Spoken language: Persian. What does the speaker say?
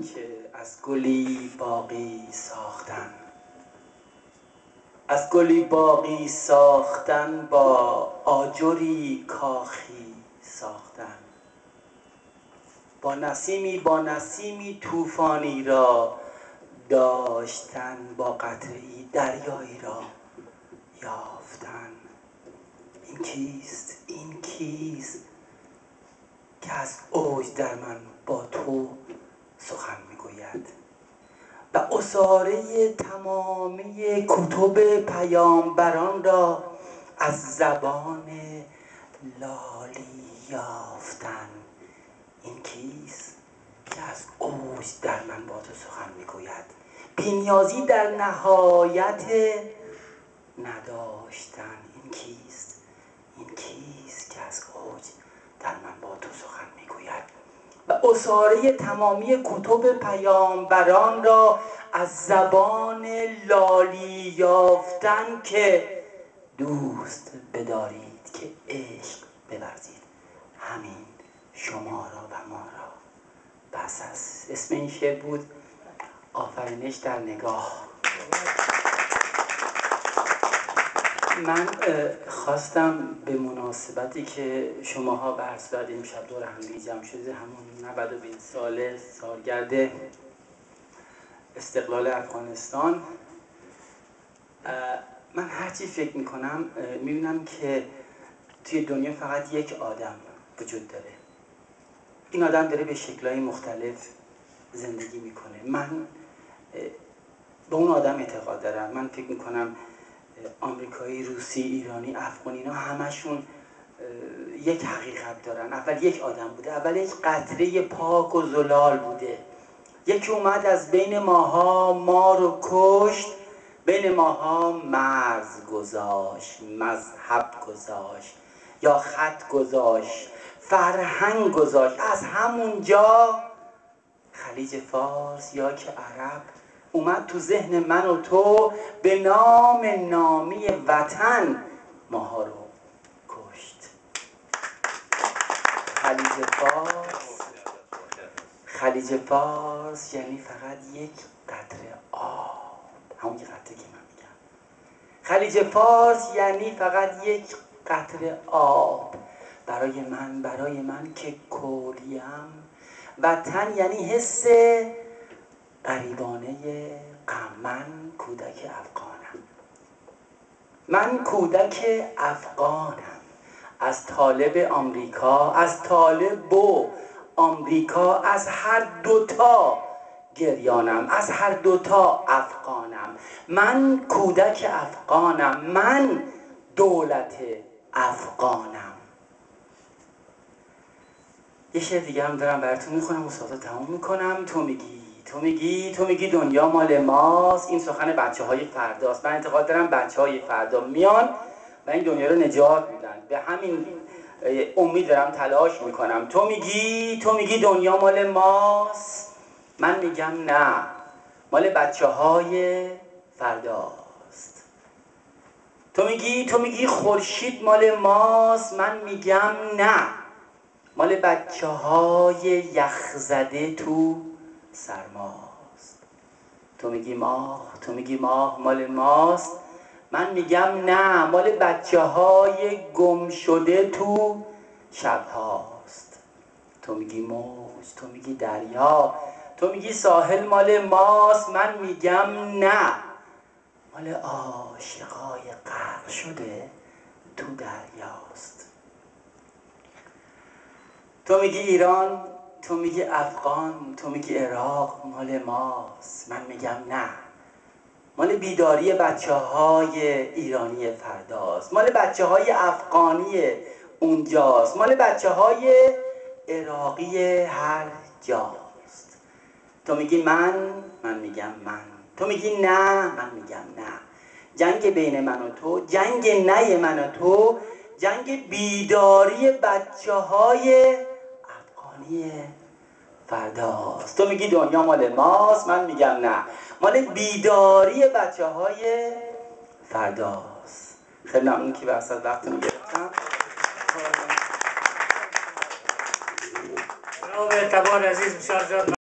که از گلی باغی ساختن، از گلی باغی ساختن، با آجری کاخی ساختن، با نسیمی طوفانی را داشتن، با قطره‌ای دریایی را یافتن. این کیست که از اوج در من با تو سخن میگوید و عصاره تمامی کتب پیامبران را از زبان لالی یافتن. این کیست که از اوج در من با تو سخن میگوید؟ بی‌نیازی در نهایت نداشتن. این کیست که از اوج در من با تو سخن میگوید و عصاره تمامی کتب پیامبران را از زبان لالی یافتن، که دوست بدارید که عشق بورزید، همین شما را و ما را بس است. اسم این شعر بود آفرینش در نگاه. من خواستم به مناسبتی که شماها به هر صورت امشب دور هم جمع شده، همون 92 ساله سالگرد استقلال افغانستان، من هرچی فکر میکنم میبینم که توی دنیا فقط یک آدم وجود داره. این آدم داره به شکل‌های مختلف زندگی میکنه. من به اون آدم اعتقاد دارم. من فکر میکنم آمریکایی، روسی، ایرانی، افغانی، اینا همشون یک حقیقت دارن. اول یک آدم بوده، اول یک قطره پاک و زلال بوده. یکی اومد از بین ماها ما رو کشت، بین ماها مرز گذاشت، مذهب گذاشت، یا خط گذاشت، فرهنگ گذاشت. از همونجا خلیج فارس یا که عرب اومد تو ذهن من و تو، به نام نامی وطن ماها رو کشت. خلیج فارس یعنی فقط یک قطره آب، همون که قطره که من میگم. خلیج فارس یعنی فقط یک قطره آب برای من که کوریم. وطن یعنی حس غریبانه غم. من کودک افغانم. من کودک افغانم، از طالب آمریکا، از طالب و آمریکا، از هر دوتا گریانم، از هر دوتا افغانم. من کودک افغانم، من دولت افغانم. یه شعر دیگه هم دارم براتون میخونم و صحبت تموم میکنم. تو میگی دنیا مال ماست. این سخن بچه های فرداست. من اعتقاد دارم بچه های فردا میان و این دنیا رو نجات میدن. به همین امید دارم تلاش میکنم. تو میگی دنیا مال ماست. من میگم نه، مال بچه های فرداست. تو میگی خورشید مال ماست. من میگم نه، مال بچه های یخزده تو سرماست. تو میگی ماه مال ماست. من میگم نه، مال بچه های گم شده تو شبهاست. تو میگی موج، تو میگی دریا، تو میگی ساحل مال ماست. من میگم نه، مال عاشقای غرق شده تو دریاست. تو میگی ایران، تو میگی افغان، تو میگی عراق مال ماست. من میگم نه، مال بیداری بچه های ایرانی فرداست، مال بچه های افغانی اونجاست، مال بچه های عراقی هر جاست. تو میگی من میگم من. تو میگی نه، من میگم نه. جنگ بین من و تو، جنگ نه من و تو، جنگ بیداری بچه های افغانی فرداست. تو میگی دنیا مال ماست. من میگم نه، مال بیداری بچه های فرداست. خیلی ممنون که وسط وقتتون گرفتم. جناب اعتبار عزیز بسیار زیاد